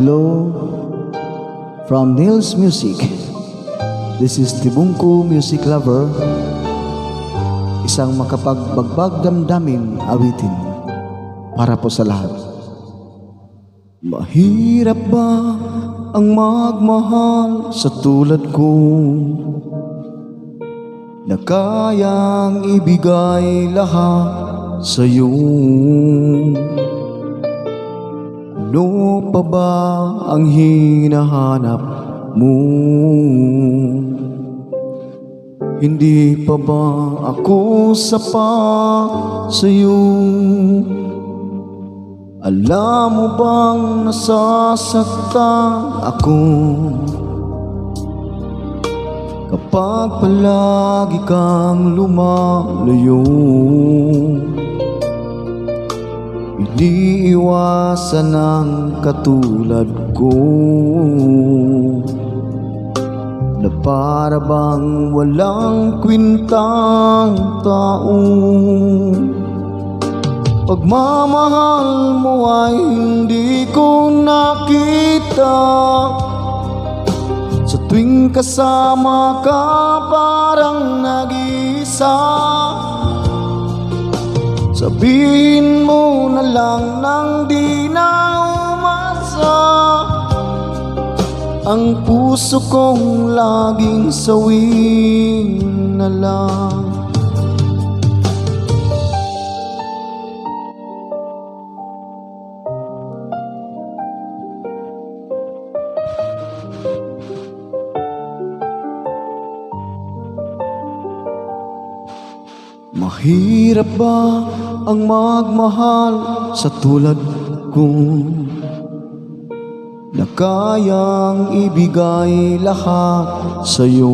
Hello from Nils Music. This is Tibungko Music Lover. Isang makapagbagbag damdamin awitin para po sa lahat. Mahirap ba ang magmahal sa tulad ko, na kayang ibigay lahat sa'yo? Ano pa ba ang hinahanap mo? Hindi pa ba ako sapat sa'yo? Alam mo bang nasasaktan ako kapag palagi kang lumalayo? Iniiwasan ang katulad ko, na para bang walang kwintang tao. Pagmamahal mo ay hindi ko nakita. Sa tuwing kasama ka parang nag-iisa. Sabihin mo na lang nang di na umasa. Ang puso kong laging sawin na lang. Mahirap ba ang magmahal sa tulad ko, na kayang ibigay lahat sa'yo?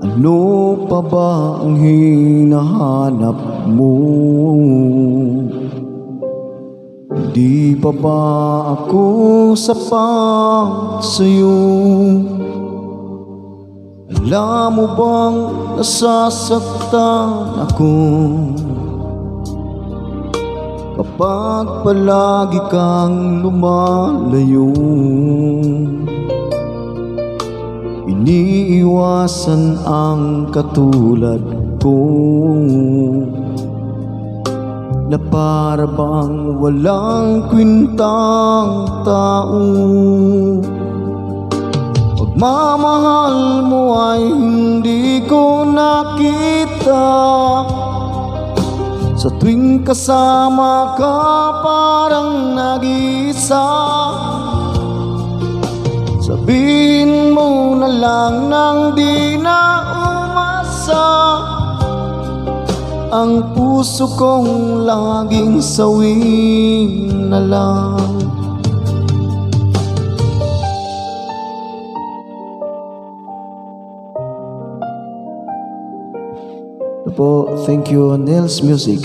Ano pa ba ang hinahanap mo? Di pa ba ako sapat sa'yo? Alam mo bang nasasaktan ako kapag palagi kang lumalayo? Iniiwasan ang katulad ko, na para bang walang kwintang tao. Pagmamahal mo ay hindi ko nakita. Sa tuwing kasama ka parang nag-iisa. Sabihin mo na lang nang di na umasa. Ang puso kong laging sawin na lang. Po, thank you, Nils Music.